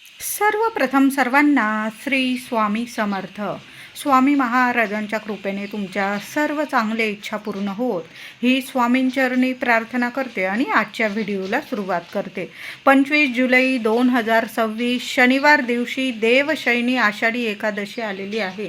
सर्वप्रथम सर्वांना श्री स्वामी समर्थ. स्वामी महाराजांच्या कृपेने तुमच्या सर्व चांगल्या इच्छा पूर्ण होत ही स्वामींचरणी प्रार्थना करते आणि आजच्या व्हिडिओला सुरुवात करते. 25 जुलै 2026 शनिवार दिवशी देवशयनी आषाढी एकादशी आलेली आहे.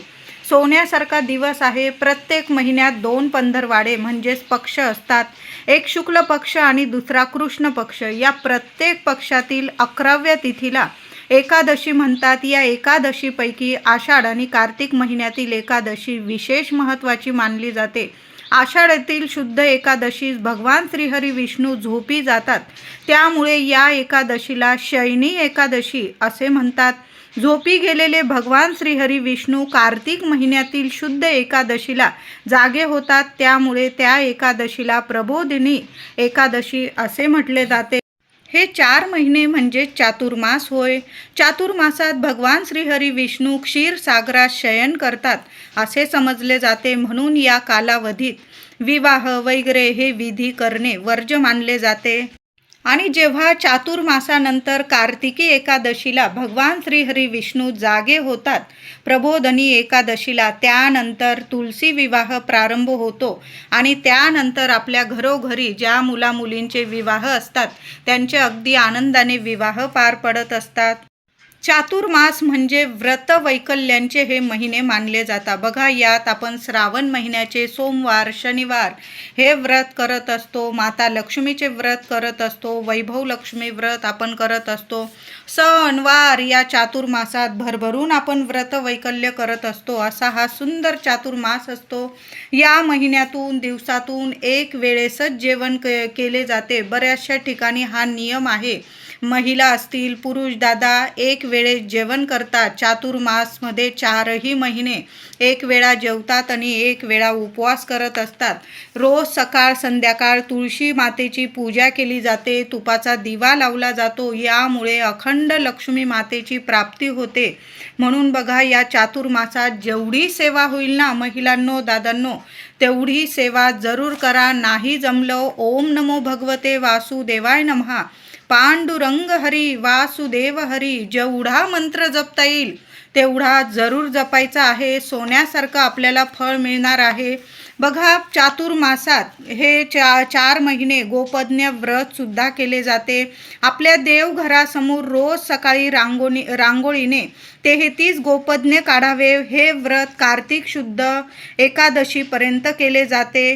सोन्यासारखा दिवस आहे. प्रत्येक महिन्यात 2 पंधरवाडे म्हणजेच पक्ष असतात. एक शुक्ल पक्ष आणि दुसरा कृष्ण पक्ष. या प्रत्येक पक्षातील 11व्या तिथीला एकादशी म्हणतात. या एकादशीपैकी आषाढ आणि कार्तिक महिन्यातील एकादशी विशेष महत्त्वाची मानली जाते. आषाढातील शुद्ध एकादशीस भगवान श्रीहरी विष्णू झोपी जातात, त्यामुळे या एकादशीला शयनी एकादशी असे म्हणतात. झोपी गेलेले भगवान श्रीहरी विष्णू कार्तिक महिन्यातील शुद्ध एकादशीला जागे होतात, त्यामुळे त्या एकादशीला प्रबोधिनी एकादशी असे म्हटले जाते. हे 4 महिने म्हणजे चातुर्मास होय. चातुर्मासात भगवान श्रीहरी विष्णू क्षीरसागरात शयन करतात असे समजले जाते. म्हणून या कालावधीत विवाह वगैरे हे विधी करणे वर्ज्य मानले जाते. आणि जेव्हा चातुर्मासानंतर कार्तिकी एकादशीला भगवान श्रीहरी विष्णू जागे होतात प्रबोधनी एकादशीला, त्यानंतर तुलसी विवाह प्रारंभ होतो आणि त्यानंतर आपल्या घरोघरी ज्या मुलामुलींचे विवाह असतात त्यांचे अगदी आनंदाने विवाह पार पडत असतात. चातुर्मास म्हणजे व्रत वैकल्यांचे हे महिने मानले जातात. बघा, यात आपण श्रावण महिन्याचे सोमवार शनिवार हे व्रत करत असतो. माता लक्ष्मीचे व्रत करत असतो. वैभव लक्ष्मी व्रत आपण करत असतो. सणवार या चातुर्मासात भरभरून आपण व्रत वैकल्य करत असतो. असा हा सुंदर चातुर्मास असतो. या महिन्यातून दिवसातून एक वेळेसच जेवण केले जाते. बऱ्याचशा ठिकाणी हा नियम आहे. महिला असतील पुरुष दादा एक वेळेस जेवण करतात. चातुर्मासमध्ये 4ही महिने एक वेळा जेवतात आणि एक वेळा उपवास करत असतात. रोज सकाळ संध्याकाळ तुळशी मातेची पूजा केली जाते. तुपाचा दिवा लावला जातो. यामुळे अखंड लक्ष्मी मातेची प्राप्ती होते. म्हणून बघा, या चातुर्मासात जेवढी सेवा होईल ना महिलांनो दादांनो, तेवढी सेवा जरूर करा. नाही जमलं ओम नमो भगवते वासुदेवाय नमः, पांडुरंग हरी वासुदेव हरी, जेवढा मंत्र जपता येईल तेवढा जरूर जपायचा आहे. सोन्यासारखं आपल्याला फळ मिळणार आहे. बघा, चातुर्मासात हे 4 महिने गोपज्ञ व्रत सुद्धा केले जाते. आपल्या देवघरासमोर रोज सकाळी रांगोळीने 33 गोपज्ञ काढावे. हे व्रत कार्तिक शुद्ध एकादशीपर्यंत केले जाते.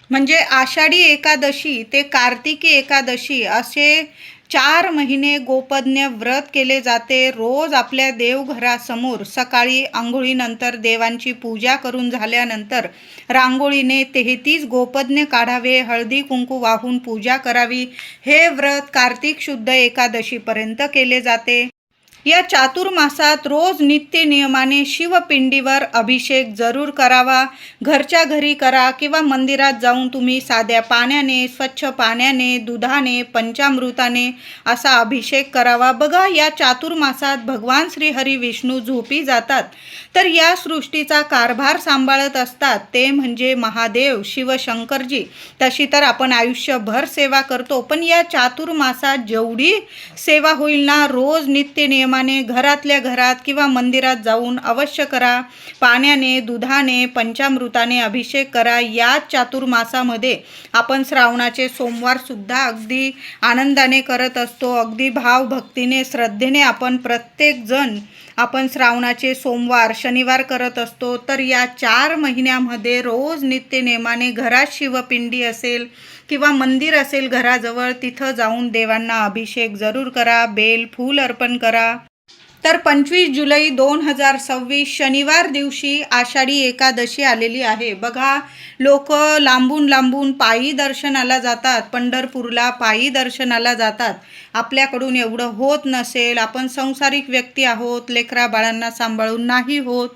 म्हणजे आषाढी एकादशी ते कार्तिकी एकादशी असे 4 महिने गोपज्ञ व्रत केले जाते. रोज आपल्या देवघरासमोर सकाळी आंघोळीनंतर देवांची पूजा करून झाल्यानंतर रांगोळीने 33 गोपज्ञ काढावे. हळदी कुंकू वाहून पूजा करावी. हे व्रत कार्तिक शुद्ध एकादशीपर्यंत केले जाते. या चातुर्मासात रोज नित्य नियमाने शिवपिंडीवर अभिषेक जरूर करावा. घरच्या घरी करा किंवा मंदिरात जाऊन तुम्ही साध्या पाण्याने, स्वच्छ पाण्याने, दुधाने, पंचामृताने असा अभिषेक करावा. बघा, या चातुर्मासात भगवान श्रीहरी विष्णू झोपी जातात, तर या सृष्टीचा कारभार सांभाळत असतात ते म्हणजे महादेव शिवशंकरजी. तशी तर आपण आयुष्यभर सेवा करतो, पण या चातुर्मासात जेवढी सेवा होईल ना रोज नित्य नियमाने घरातल्या घरात किंवा मंदिरात जाऊन अवश्य करा. पाण्याने, दुधाने, पंचामृताने अभिषेक करा. या चातुर्मासामध्ये आपण श्रावणाचे सोमवार सुद्धा अगदी आनंदाने करत असतो. अगदी भावभक्तीने श्रद्धेने आपण प्रत्येक जण आपण श्रावणाचे सोमवार शनिवार करत असतो. तर या 4 महिन्यामध्ये रोज नित्य नेमाने घरात शिवपिंडी असेल किंवा मंदिर असेल घराजवळ, तिथं जाऊन देवांना अभिषेक जरूर करा. बेल फूल अर्पण करा. तर 25 जुलै 2026 शनिवार दिवशी आषाढी एकादशी आलेली आहे. बघा, लोक लांबून लांबून पायी दर्शनाला जातात. पंढरपूरला पायी दर्शनाला जातात. आपल्याकडून एवढं होत नसेल, आपण संसारिक व्यक्ती आहोत, लेकरा बाळांना सांभाळून नाही होत,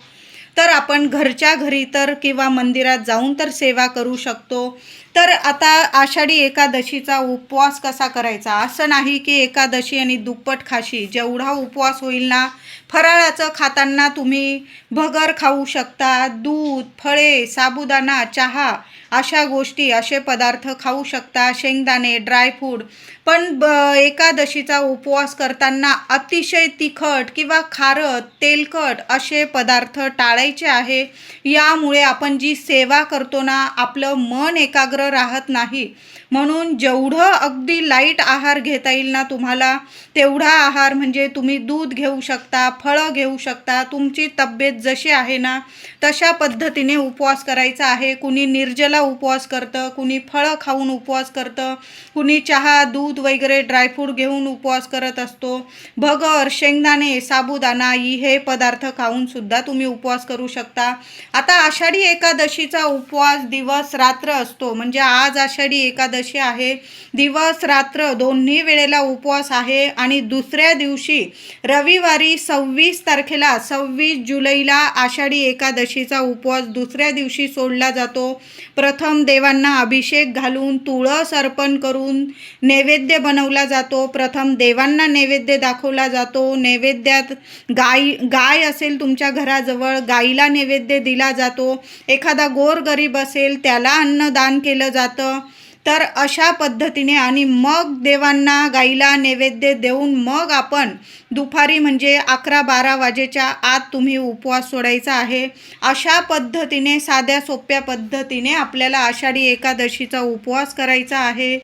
तर आपण घरच्या घरी तर किंवा मंदिरात जाऊन तर सेवा करू शकतो. तर आता आषाढी एकादशीचा उपवास कसा करायचा, असं नाही की एकादशी आणि दुप्पट खाशी. जेवढा उपवास होईल ना, फराळाचं खाताना तुम्ही भगर खाऊ शकता, दूध, फळे, साबुदाणा, चहा अशा गोष्टी, असे पदार्थ खाऊ शकता, शेंगदाणे, ड्रायफ्रूट. पण एकादशीचा उपवास करताना अतिशय तिखट किंवा खारट, तेलकट असे पदार्थ टाळायचे आहे. यामुळे आपण जी सेवा करतो ना, आपलं मन एकाग्र राहत नाही. म्हणून जेवढं अगदी लाईट आहार घेता येईल ना तुम्हाला, तेवढा आहार, म्हणजे तुम्ही दूध घेऊ शकता, फळं घेऊ शकता. तुमची तब्येत जशी आहे ना तशा पद्धतीने उपवास करायचा आहे. कुणी निर्जला उपवास करतं, कुणी फळं खाऊन उपवास करतं, कुणी चहा, दूध वगैरे ड्रायफ्रूट घेऊन उपवास करत असतो. भगर, शेंगदाणे, साबुदाणा हे पदार्थ खाऊन सुद्धा तुम्ही उपवास करू शकता. आता आषाढी एकादशीचा उपवास दिवस रात्र असतो. म्हणजे आज आषाढी एकादशी आहे, दिवस रात्र दोन्ही वेळेला उपवास आहे. आणि दुसऱ्या दिवशी रविवारी 26 तारखेला, 26 जुलैला आषाढी एकादशीचा उपवास दुसऱ्या दिवशी सोडला जातो. प्रथम देवांना अभिषेक घालून, तुळस अर्पण करून नैवेद्य बनवला जातो. प्रथम देवांना नैवेद्य दाखवला जातो. नैवेद्यात गाय असेल तुमच्या घराजवळ, गाईला नैवेद्य दिला जातो. एखादा गोरगरीब असेल त्याला अन्नदान केलं जातं. तर अशा पद्धतीने, आणि मग देवांना, गाईला नैवेद्य देऊन मग आपण दुपारी म्हणजे 11-12 वाजेच्या आत तुम्ही उपवास सोडायचा आहे. अशा पद्धतीने, साध्या सोप्या पद्धतीने आपल्याला आषाढी एकादशीचा उपवास करायचा आहे.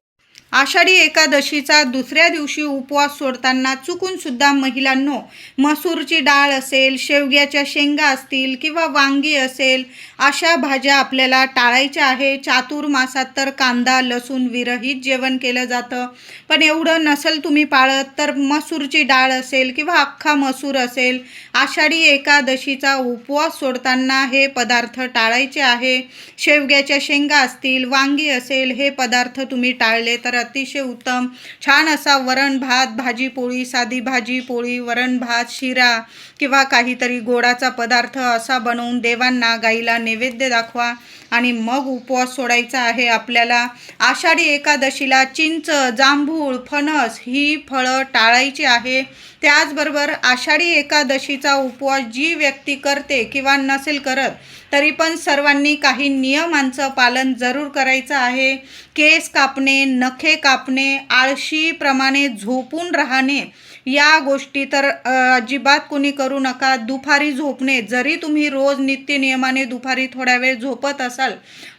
आषाढी एकादशीचा दुसऱ्या दिवशी उपवास सोडताना चुकून सुद्धा महिलांनो, मसूरची डाळ असेल, शेवग्याच्या शेंगा असतील किंवा वांगी असेल, अशा भाज्या आपल्याला टाळायच्या आहे. चातुर्मासात तर कांदा लसूण विरहित जेवण केलं जातं. पण एवढं नसेल तुम्ही पाळत तर मसूरची डाळ असेल किंवा अख्खा मसूर असेल, आषाढी एकादशीचा उपवास सोडताना हे पदार्थ टाळायचे आहे. शेवग्याच्या शेंगा असतील, वांगी असेल, हे पदार्थ तुम्ही टाळले तर अतिशय उत्तम. छान असा वरण भात, भाजी पोळी, साधी भाजी पोळी, वरण भात, शिरा किंवा काहीतरी गोडाचा पदार्थ असा बनवून देवांना, गाईला नैवेद्य दाखवा आणि मग उपवास सोडायचा आहे आपल्याला. आषाढी एकादशीला चिंच, जांभूळ, फणस ही फळं टाळायची आहे. त्याचबरोबर आषाढी एकादशीचा उपवास जी व्यक्ती करते किंवा नसेल करत तरी पण सर्वांनी काही नियमांचं पालन जरूर करायचं आहे. केस कापणे, नखे कापणे, आळशीप्रमाणे झोपून राहणे या गोष्टी तर अजिबात कोणी करू नका. दुपारी झोपणे, जरी तुम्ही रोज नित्यनियमाने दुपारी थोडा वेळ झोपत असाल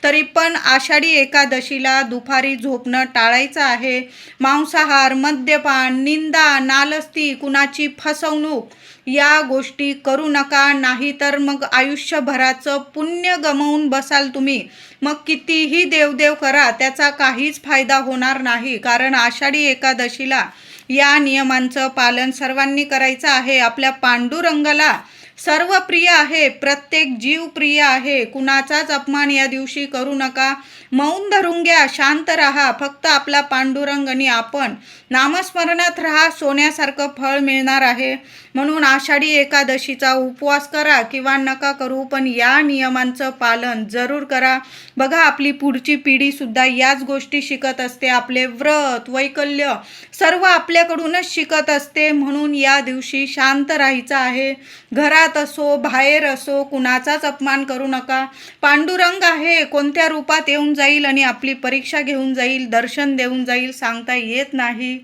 तरी पण आषाढी एकादशीला दुपारी झोपणं टाळायचं आहे. मांसाहार, मद्यपान, निंदा, नालस्ती, कुणाची फसवणूक या गोष्टी करू नका. नाहीतर मग आयुष्यभराचं पुण्य गमावून बसाल तुम्ही. मग कितीही देवदेव करा त्याचा काहीच फायदा होणार नाही. कारण आषाढी एकादशीला या नियमांचं पालन सर्वांनी करायचं आहे. आपल्या पांडुरंगाला सर्व प्रिय आहे, प्रत्येक जीव प्रिय आहे. कुणाचाच अपमान या दिवशी करू नका. मौन धरून घ्या, शांत राहा. फक्त आपला पांडुरंग आणि आपण नामस्मरणात राहा, सोन्यासारखं फळ मिळणार आहे. म्हणून आषाढी एकादशीचा उपवास करा किंवा नका करू, पण या नियमांचं पालन जरूर करा. बघा, आपली पुढची पिढीसुद्धा याच गोष्टी शिकत असते. आपले व्रत, वैकल्य सर्व आपल्याकडूनच शिकत असते. म्हणून या दिवशी शांत राहायचं आहे. घरात असो, बाहेर असो, कुणाचाच अपमान करू नका. पांडुरंग आहे, कोणत्या रूपात येऊन जाईल आणि आपली परीक्षा घेऊन जाईल, दर्शन देऊन जाईल, सांगता येत नाही.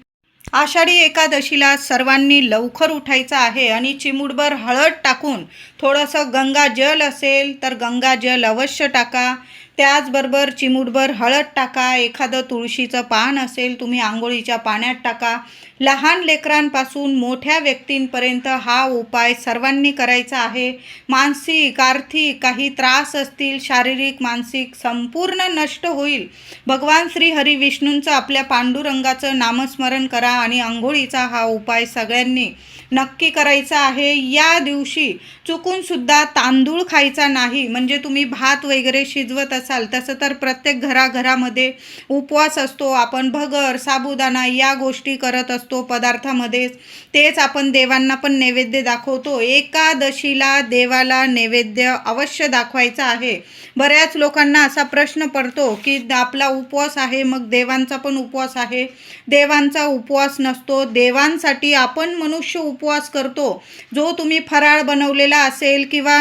आषाढी एकादशीला सर्वांनी लवकर उठायचं आहे आणि चिमूटभर हळद टाकून, थोडंसं गंगाजल असेल तर गंगाजल अवश्य टाका. त्याचबरोबर चिमूटभर हळद टाका. एखादं तुळशीचं पान असेल तुम्ही आंघोळीच्या पाण्यात टाका. लहान लेकरांपासून मोठ्या व्यक्तींपर्यंत हा उपाय सर्वांनी करायचा आहे. मानसिक, आर्थिक काही त्रास असतील, शारीरिक, मानसिक, संपूर्ण नष्ट होईल. भगवान श्री हरी विष्णूंचं, आपल्या पांडुरंगाचं नामस्मरण करा आणि आंघोळीचा हा उपाय सगळ्यांनी नक्की करायचा आहे. या दिवशी चुकून सुद्धा तांदूळ खायचा नाही. म्हणजे तुम्ही भात वगैरे शिजवत असाल, तसं तर प्रत्येक घराघरामध्ये उपवास असतो. आपण भगर, साबुदाणा या गोष्टी करत असतो. असतो पदार्थामध्येच, तेच आपण देवांना पण नैवेद्य दाखवतो. एकादशीला देवाला नैवेद्य अवश्य दाखवायचा आहे. बऱ्याच लोकांना असा प्रश्न पडतो की आपला उपवास आहे, मग देवांचा पण उपवास आहे. देवांचा उपवास नसतो. देवांसाठी आपण मनुष्य उपवास करतो. जो तुम्ही फराळ बनवलेला असेल किंवा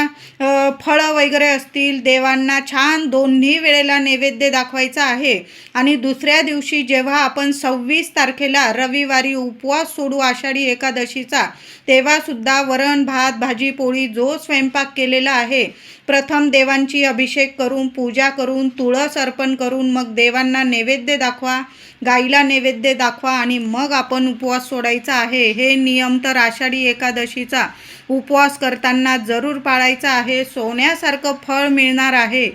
फळं वगैरे असतील, देवांना छान दोन्ही वेळेला नैवेद्य दाखवायचा आहे. आणि दुसऱ्या दिवशी जेव्हा आपण 26 तारखेला रविवारी उपवास सोडू आषाढी एकादशीचा, तेव्हासुद्धा वरण भात भाजी पोळी जो स्वयंपाक केलेला आहे, प्रथम देवांची अभिषेक करून पूजा करून तुळस अर्पण करून मग देवांना नैवेद्य दाखवा, गाईला नैवेद्य दाखवा आणि मग आपण उपवास सोडायचा आहे. हे नियम तर आषाढी एकादशीचा उपवास करताना जरूर पाळायचा आहे. सोन्यासारखं फळ मिळणार आहे.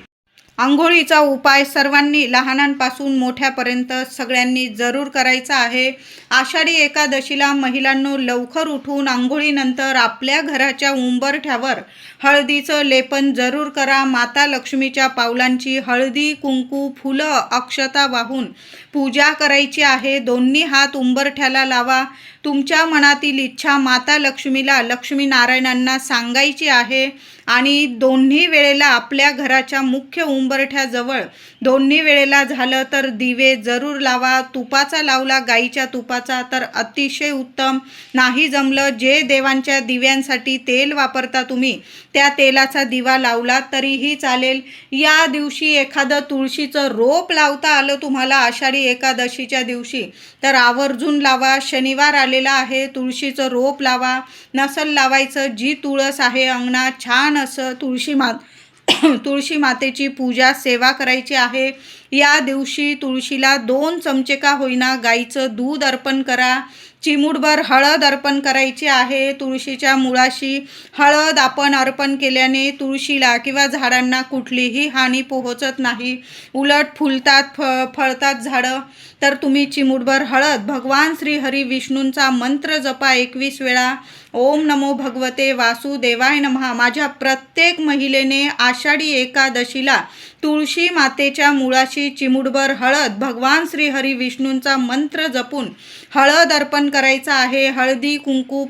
आंघोळीचा उपाय सर्वांनी लहानांपासून मोठ्यापर्यंत सगळ्यांनी जरूर करायचा आहे. आषाढी एकादशीला महिलांनो लवकर उठून आंघोळीनंतर आपल्या घराच्या उंबरठ्यावर हळदीचं लेपन जरूर करा. माता लक्ष्मीच्या पावलांची हळदी कुंकू फुलं अक्षता वाहून पूजा करायची आहे. दोन्ही हात उंबरठ्याला लावा. तुमच्या मनातील इच्छा माता लक्ष्मीला लक्ष्मीनारायणांना सांगायची आहे. आणि दोन्ही वेळेला आपल्या घराच्या मुख्य उंबरठ्याजवळ दोन्ही वेळेला झालं तर दिवे जरूर लावा. तुपाचा लावला गाईच्या तुपाचा तर अतिशय उत्तम. नाही जमलं जे देवांच्या दिव्यांसाठी तेल वापरता तुम्ही, त्या तेलाचा दिवा लावला तरीही चालेल. या दिवशी एखादं तुळशीचं रोप लावता आलं तुम्हाला आषाढी एकादशीच्या दिवशी तर आवर्जून लावा. शनिवार आलेला आहे, तुळशीचं रोप लावा. नसल लावायचं, जी तुळस आहे अंगणात छान असं तुळशी मातेची पूजा सेवा करायची आहे. या दिवशी तुळशीला 2 चमचे का होईना गाईचं दूध अर्पण करा. चिमूटभर हळद अर्पण करायची आहे. तुळशीच्या मुळाशी हळद आपण अर्पण केल्याने तुळशीला किंवा झाडांना कुठलीही हानी पोहोचत नाही, उलट फुलतात फळतात झाडं. तर तुम्ही चिमूटभर हळद भगवान श्री हरी विष्णूंचा मंत्र जपा 21 वेळा. ओम नमो भगवते वासुदेवाय नमः. माझ्या प्रत्येक महिलेने आषाढी एकादशीला तुळशी मातेच्या मुळाशी चिमूटभर हळद भगवान श्री हरी विष्णूंचा मंत्र जपून हळद अर्पण करायचा आहे. हळदी कुंकू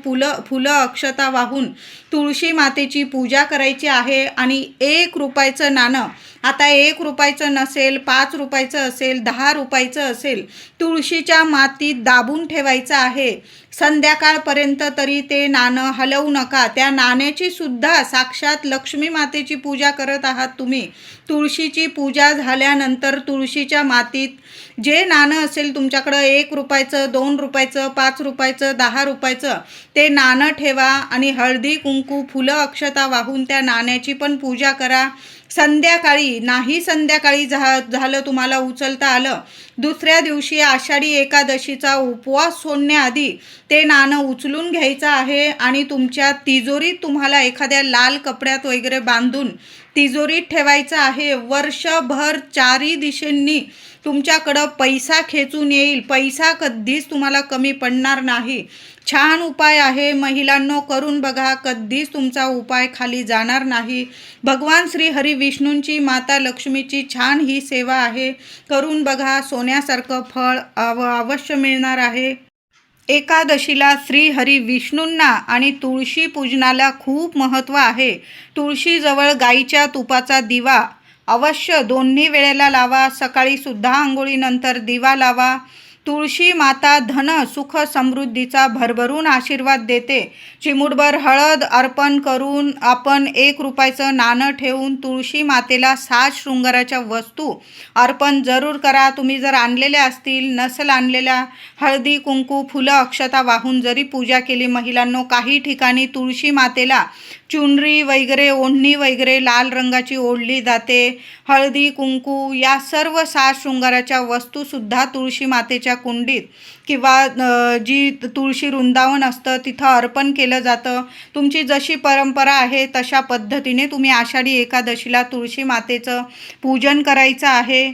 फुलं अक्षता वाहून तुळशी मातेची पूजा करायची आहे. आणि 1 रुपयाचं नाणं, आता 1 रुपयाचं नसेल, 5 रुपयाचं असेल, 10 रुपयाचं असेल, तुळशीच्या मातीत दाबून ठेवायचं आहे. संध्याकाळपर्यंत तरी ते नाणं हलवू नका. त्या नाण्याची सुद्धा साक्षात लक्ष्मी मातेची पूजा करत आहात तुम्ही. तुळशीची पूजा झाल्यानंतर तुळशीच्या मातीत जे नाणं असेल तुमच्याकडं 1 रुपयाचं, 2 रुपयाचं, 5 रुपयाचं, 10 रुपयाचं, ते नाणं ठेवा आणि हळदी कुंकू फुलं अक्षता वाहून त्या नाण्याची पण पूजा करा. संध्याकाळी नाही, संध्याकाळी झालं तुम्हाला उचलता आलं, दुसऱ्या दिवशी आषाढी एकादशीचा उपवास सोडण्याआधी ते नाणं उचलून घ्यायचं आहे आणि तुमच्या तिजोरीत तुम्हाला एखाद्या लाल कपड्यात वगैरे बांधून तिजोरीत ठेवायचं आहे. वर्षभर 4ही दिशेंनी तुमच्याकडं पैसा खेचून येईल. पैसा कधीच तुम्हाला कमी पडणार नाही. छान उपाय आहे महिलांनो, करून बघा. कधीच तुमचा उपाय खाली जाणार नाही. भगवान श्री हरी विष्णूंची माता लक्ष्मीची छान ही सेवा आहे. करून बघा. सोन्यासारखं फळ अवश्य मिळणार आहे. एकादशीला श्री हरी विष्णूंना आणि तुळशी पूजनाला खूप महत्त्व आहे. तुळशीजवळ गाईच्या तुपाचा दिवा अवश्य दोन्ही वेळेला लावा. सकाळी सुद्धा आंघोळीनंतर दिवा लावा. तुळशी माता धन सुख समृद्धीचा भरभरून आशीर्वाद देते. चिमूटभर हळद अर्पण करून आपण 1 रुपयाचं नाणं ठेवून तुळशी मातेला 7 शृंगाराच्या वस्तू अर्पण जरूर करा. तुम्ही जर आणलेल्या असतील, नसल आणलेल्या, हळदी कुंकू फुलं अक्षता वाहून जरी पूजा केली महिलांनो, काही ठिकाणी तुळशी मातेला चुनरी वगैरे ओढणी वगैरे लाल रंगाची ओढली जाते. हळदी कुंकू या सर्व 7 शृंगाराच्या वस्तूसुद्धा तुळशी मातेच्या कुंडीत किंवा जी तुळशी वृंदावन असतं तिथं अर्पण केलं जातं. तुमची जशी परंपरा आहे तशा पद्धतीने तुम्ही आषाढी एकादशीला तुळशी मातेचं पूजन करायचं आहे.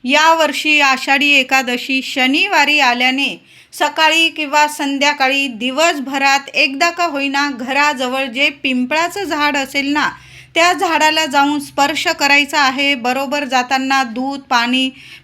यावर्षी आषाढी एकादशी शनिवारी आल्याने सकाळी किंवा संध्याकाळी दिवसभरात एकदा का होईना घराजवळ जे पिंपळाचं झाड असेल ना, त्या झाडाला जाऊन स्पर्श करायचा आहे. बरोबर जाताना दूध,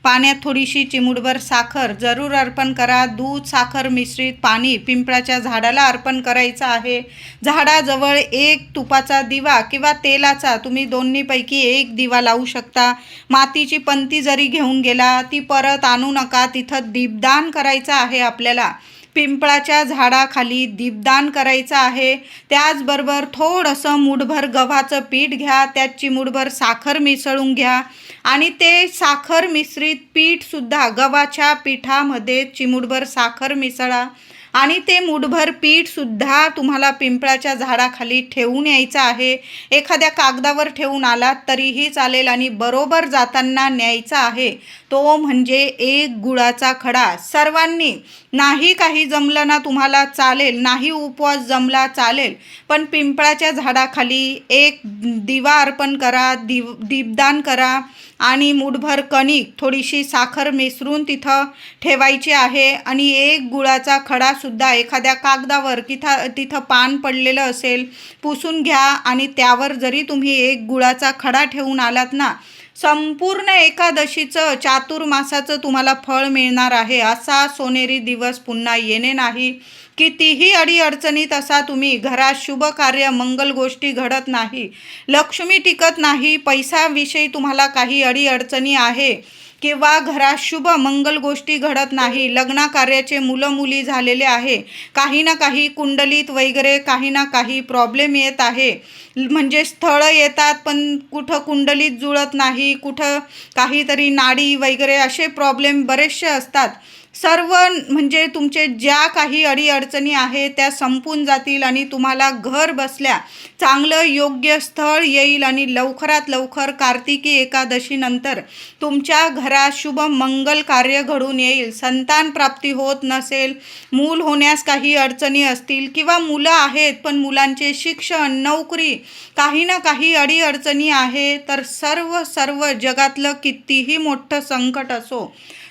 पाण्यात थोडीशी चिमूटभर साखर जरूर अर्पण करा. दूध, साखर मिश्रित पाणी पिंपळाच्या झाडाला अर्पण करायचं आहे. झाडाजवळ एक तुपाचा दिवा किंवा तेलाचा, तुम्ही दोन्हीपैकी एक दिवा लावू शकता. मातीची पंती जरी घेऊन गेला ती परत आणू नका. तिथं दीपदान करायचं आहे. आपल्याला पिंपळाच्या झाडाखाली दीपदान करायचं आहे. त्याचबरोबर थोडंसं मूठभर गव्हाचं पीठ घ्या, त्यात चिमूटभर साखर मिसळून घ्या आणि ते साखर मिश्रित पीठसुद्धा गव्हाच्या पिठामध्ये चिमूटभर साखर मिसळा आणि ते मूठभर पीठसुद्धा तुम्हाला पिंपळाच्या झाडाखाली ठेवून यायचं आहे. एखाद्या कागदावर ठेवून आलात तरीही चालेल आणि बरोबर जाताना न्यायचा आहे. तो म्हणजे एक गुळाचा खडा. सर्वांनी, नाही काही जमलं ना तुम्हाला चालेल, नाही उपवास जमला चालेल, पण पिंपळाच्या झाडाखाली एक दिवा अर्पण करा, दीपदान करा आणि मूठभर कणिक, थोडीशी साखर मिसळून तिथं ठेवायची आहे आणि एक गुळाचा खडासुद्धा एखाद्या कागदावर तिथं पान पडलेलं असेल पुसून घ्या आणि त्यावर जरी तुम्ही एक गुळाचा खडा ठेवून आलात ना, संपूर्ण एकादशीचं, चातुर्मासाचं तुम्हाला फळ मिळणार आहे. असा सोनेरी दिवस पुन्हा येणे नाही. कितीही अडीअडचणीत असा तुम्ही, घरात शुभ कार्य, मंगल गोष्टी घडत नाही, लक्ष्मी टिकत नाही, पैशाविषयी तुम्हाला काही अडीअडचणी आहे किंवा घरात शुभ मंगल गोष्टी घडत नाही, लग्न कार्याचे मुलं मुली झालेले आहे, काही ना काही कुंडलीत वगैरे काही ना काही प्रॉब्लेम येत आहे, म्हणजे स्थळं येतात पण कुठं कुंडलीत जुळत नाही, कुठं काहीतरी नाडी वगैरे असे प्रॉब्लेम बरेचसे असतात. सर्व म्हणजे तुमचे ज्या काही अडीअडचणी आहेत त्या संपून जातील आणि तुम्हाला घर बसल्या चांगलं योग्य स्थळ येईल आणि लवकरात लवकर कार्तिकी एकादशीनंतर तुमच्या घरात शुभ मंगल कार्य घडून येईल. संतान प्राप्ती होत नसेल, मूल होण्यास काही अडचणी असतील किंवा मुलं आहेत पण मुलांचे शिक्षण, नोकरी, काही ना काही अडीअडचणी आहे, तर सर्व जगातलं कितीही मोठं संकट असो,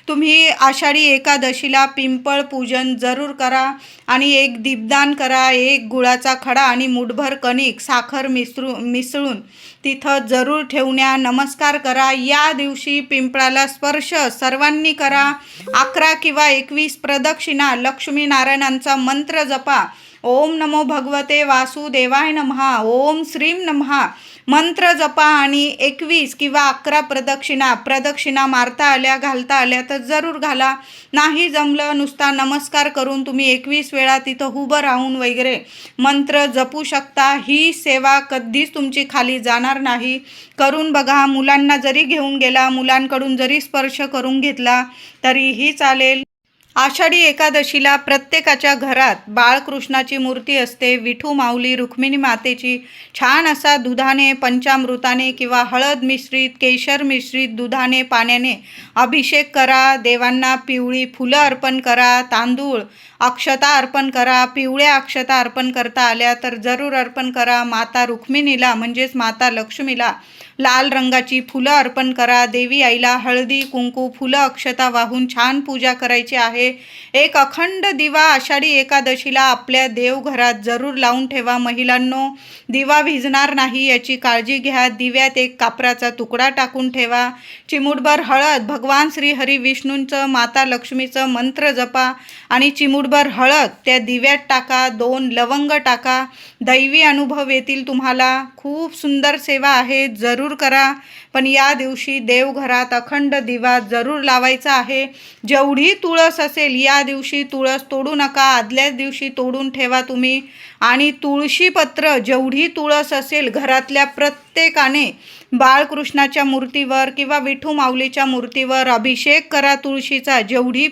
तुम्ही आषाढी एकादशीला पिंपळ पूजन जरूर करा आणि एक दीपदान करा. एक गुळाचा खडा आणि मूठभर कणिक, साखर मिसळून तिथं जरूर ठेवण्या, नमस्कार करा. या दिवशी पिंपळाला स्पर्श सर्वांनी करा. 11 किंवा 21 प्रदक्षिणा लक्ष्मीनारायणांचा मंत्र जपा. ओम नमो भगवते वासुदेवाय नमः, ओम श्रीं नमः मंत्र जपा आणि 21 किंवा 11 प्रदक्षिणा मारता आल्या, घालता आल्या तर जरूर घाला. नाही जमलं, नुसता नमस्कार करून तुम्ही 21 वेळा तिथं उभं राहून वगैरे मंत्र जपू शकता. ही सेवा कधीच तुमची खाली जाणार नाही. करून बघा. मुलांना जरी घेऊन गेला, मुलांकडून जरी स्पर्श करून घेतला तरीही चालेल. आषाढी एकादशीला प्रत्येकाच्या घरात बाळकृष्णाची मूर्ती असते. विठू माऊली, रुक्मिणी मातेची छान असा दुधाने, पंचामृताने किंवा हळद मिश्रित, केशर मिश्रित दुधाने, पाण्याने अभिषेक करा. देवांना पिवळी फुलं अर्पण करा, तांदूळ, अक्षता अर्पण करा. पिवळ्या अक्षता अर्पण करता आल्या तर जरूर अर्पण करा. माता रुक्मिणीला म्हणजेच माता लक्ष्मीला लाल रंगाची फुलं अर्पण करा. देवी आईला हळदी, कुंकू, फुलं, अक्षता वाहून छान पूजा करायची आहे. एक अखंड दिवा आषाढी एकादशीला आपल्या देवघरात जरूर लावून ठेवा. महिलांनो, दिवा भिजणार नाही याची काळजी घ्या. दिव्यात एक कापराचा तुकडा टाकून ठेवा. चिमूटभर हळद, भगवान श्री हरी विष्णूंचं, माता लक्ष्मीचं मंत्र जपा आणि चिमूटभर हळद त्या दिव्यात टाका. 2 लवंग टाका. दैवी अनुभव येतील तुम्हाला. खूप सुंदर सेवा आहे, जरूर करा. पण या दिवशी देवघरात अखंड दिवा जरूर लावायचा आहे. जेवढी तुळस असेल या दिवशी तुळस तोडू नका, आदल्याच दिवशी तोडून ठेवा तुम्ही. आणि तुळशीपत्र, जेवढी तुळस असेल घरातल्या प्रत्येकाने बाळकृष्णाच्या मूर्तीवर किंवा विठू माऊलीच्या मूर्तीवर अभिषेक करा तुळशीचा. जेवढी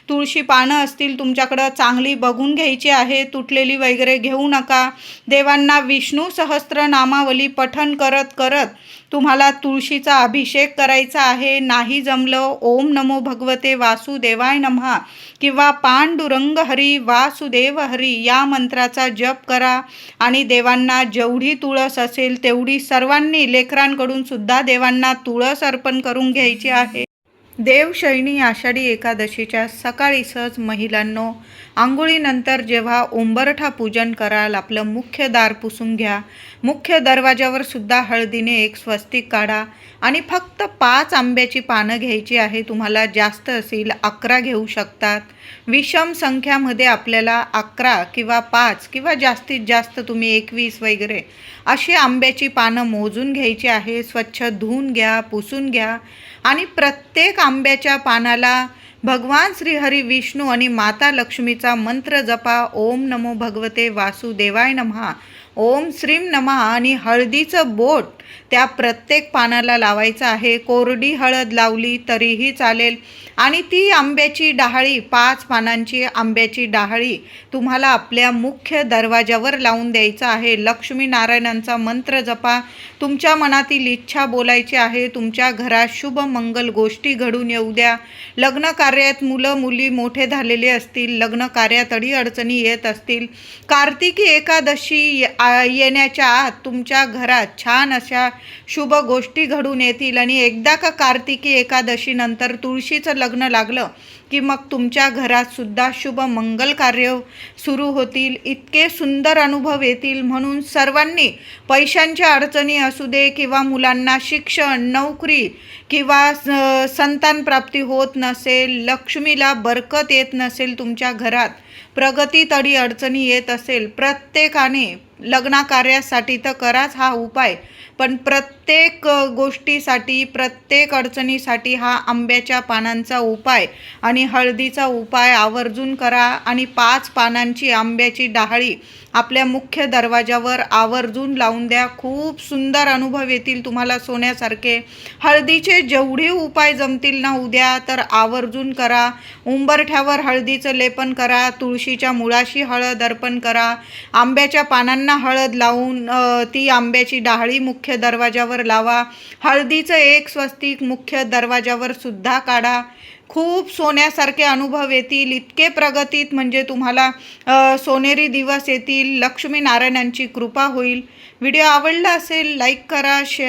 तुळशी पानं असतील तुमच्याकडं चांगली बघून घ्यायची आहे, तुटलेली वगैरे घेऊ नका. देवांना विष्णू सहस्त्रनामावली पठण करत करत तुम्हाला तुळशीचा अभिषेक करायचा आहे. नाही जमलं, ओम नमो भगवते वासुदेवाय नमः किंवा पांडुरंग हरी वासुदेव हरी या मंत्राचा जप करा आणि देवांना जेवढी तुळस असेल तेवढी सर्वांनी, लेकरांकडून सुद्धा देवांना तुळस अर्पण करून घ्यायची आहे. देवशयनी आषाढी एकादशीच्या सकाळी सहज महिलांनो, आंघोळीनंतर जेव्हा उंबरठा पूजन कराल, आपलं मुख्य दार पुसून घ्या. मुख्य दरवाजावर सुद्धा हळदीने एक स्वस्तिक काढा आणि फक्त 5 आंब्याची पानं घ्यायची आहे. तुम्हाला जास्त असेल 11 घेऊ शकतात. विषम संख्यामध्ये आपल्याला 11 किंवा 5 किंवा जास्तीत जास्त तुम्ही 21 वगैरे अशी आंब्याची पानं मोजून घ्यायची आहे. स्वच्छ धुवून घ्या, पुसून घ्या आणि प्रत्येक आंब्याच्या पानाला भगवान श्रीहरी विष्णू आणि माता लक्ष्मीचा मंत्र जपा. ओम नमो भगवते वासुदेवाय नमः, ओम श्रीम नमः आणि हळदीचं बोट त्या प्रत्येक पानाला लावायचं आहे. कोरडी हळद लावली तरीही चालेल आणि ती आंब्याची डहाळी 5 पानांची आंब्याची डहाळी तुम्हाला आपल्या मुख्य दरवाजावर लावून द्यायचं आहे. लक्ष्मीनारायणांचा मंत्र जपा. तुमच्या मनातील इच्छा बोलायची आहे. तुमच्या घरात शुभ मंगल गोष्टी घडून येऊ द्या. लग्न कार्यात मुलं मुली मोठे झालेले असतील, लग्न कार्यात अडचणी येत असतील, कार्तिकी एकादशी येण्याच्या आत तुमच्या घरात छान अशा शुभ गोष्टी घडून येतील आणि एकदा का कार्तिकी एकादशी नंतर तुळशीचं लग्न लागलं की मग तुमच्या घरात सुद्धा शुभ मंगल कार्य सुरू होतील. इतके सुंदर अनुभव येतील. म्हणून सर्वांनी पैशांच्या अडचणी असू दे किंवा मुलांना शिक्षण, नोकरी किंवा संतान प्राप्ती होत नसेल, लक्ष्मीला बरकत येत नसेल, तुमच्या घरात प्रगतीत अडचणी येत असेल, प्रत्येकाने लग्नाकार्यासाठी तर कराच हा उपाय, पण प्रत्येक गोष्टीसाठी, प्रत्येक अडचणीसाठी हा आंब्याच्या पानांचा उपाय आणि हळदीचा उपाय आवर्जून करा. आणि 5 पानांची आंब्याची डहाळी आपल्या मुख्य दरवाजावर आवर्जून लावून द्या. खूप सुंदर अनुभव येतील तुम्हाला सोन्यासारखे. हळदीचे जेवढे उपाय जमतील ना उद्या तर आवर्जून करा. उंबरठ्यावर हळदीचं लेपन करा, तुळशीच्या मुळाशी हळद अर्पण करा, आंब्याच्या पानांना हळद लावून ती आंब्याची डहाळी मुख्य दरवाजावर लावा. हळदीचं एक स्वस्तिक मुख्य दरवाजावर सुद्धा काढा. खूप सोन्यासारखे अनुभव येतील. इतके प्रगतीत म्हणजे तुम्हाला सोनेरी दिवस येतील. लक्ष्मीनारायणांची कृपा होईल. व्हिडिओ आवडला असेल लाईक करा, शेअर